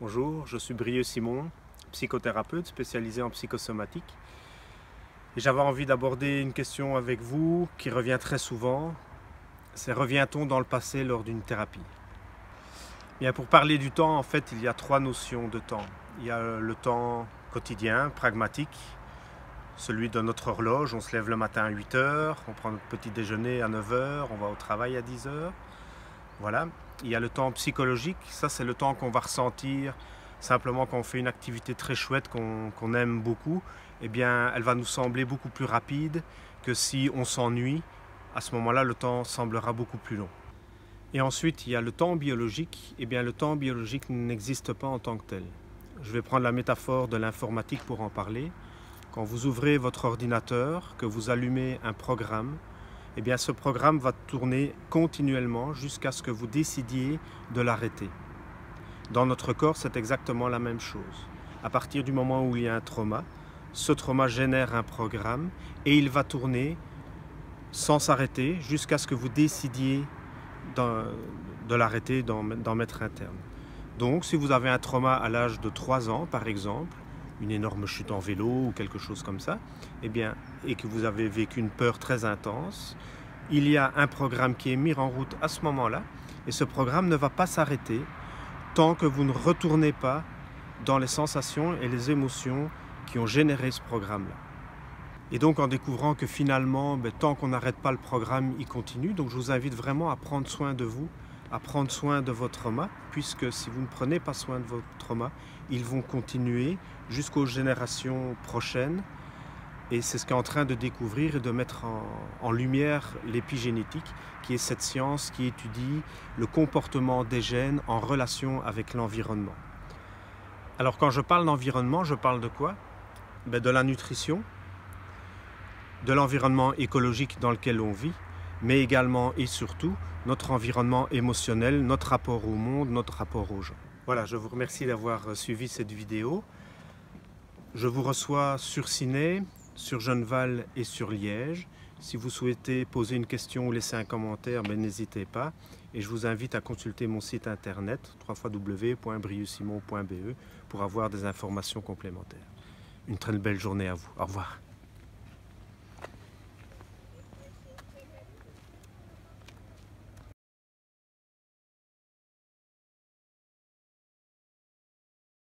Bonjour, je suis Brieux Simon, psychothérapeute spécialisé en psychosomatique. Et j'avais envie d'aborder une question avec vous qui revient très souvent. C'est revient-on dans le passé lors d'une thérapie? Bien, pour parler du temps, en fait, il y a trois notions de temps. Il y a le temps quotidien, pragmatique, celui de notre horloge. On se lève le matin à 8 heures, on prend notre petit déjeuner à 9 heures, on va au travail à 10 heures. Voilà. Il y a le temps psychologique, ça c'est le temps qu'on va ressentir simplement quand on fait une activité très chouette qu'on aime beaucoup, eh bien elle va nous sembler beaucoup plus rapide que si on s'ennuie. À ce moment-là, le temps semblera beaucoup plus long. Et ensuite, il y a le temps biologique. Eh bien le temps biologique n'existe pas en tant que tel. Je vais prendre la métaphore de l'informatique pour en parler. Quand vous ouvrez votre ordinateur, que vous allumez un programme, eh bien ce programme va tourner continuellement jusqu'à ce que vous décidiez de l'arrêter. Dans notre corps, c'est exactement la même chose. À partir du moment où il y a un trauma, ce trauma génère un programme et il va tourner sans s'arrêter jusqu'à ce que vous décidiez de l'arrêter, d'en mettre un terme. Donc si vous avez un trauma à l'âge de 3 ans par exemple, une énorme chute en vélo ou quelque chose comme ça, eh bien, et que vous avez vécu une peur très intense, il y a un programme qui est mis en route à ce moment-là, et ce programme ne va pas s'arrêter tant que vous ne retournez pas dans les sensations et les émotions qui ont généré ce programme-là. Et donc en découvrant que finalement, tant qu'on n'arrête pas le programme, il continue, donc je vous invite vraiment à prendre soin de vous, à prendre soin de votre trauma, puisque si vous ne prenez pas soin de votre trauma, ils vont continuer jusqu'aux générations prochaines. Et c'est ce qu'est en train de découvrir et de mettre en lumière l'épigénétique, qui est cette science qui étudie le comportement des gènes en relation avec l'environnement. Alors quand je parle d'environnement, je parle de quoi? De la nutrition, de l'environnement écologique dans lequel on vit, mais également et surtout notre environnement émotionnel, notre rapport au monde, notre rapport aux gens. Voilà, je vous remercie d'avoir suivi cette vidéo. Je vous reçois sur Ciney, sur Genneval et sur Liège. Si vous souhaitez poser une question ou laisser un commentaire, n'hésitez pas. Et je vous invite à consulter mon site internet www.brieuxsimon.be pour avoir des informations complémentaires. Une très belle journée à vous. Au revoir.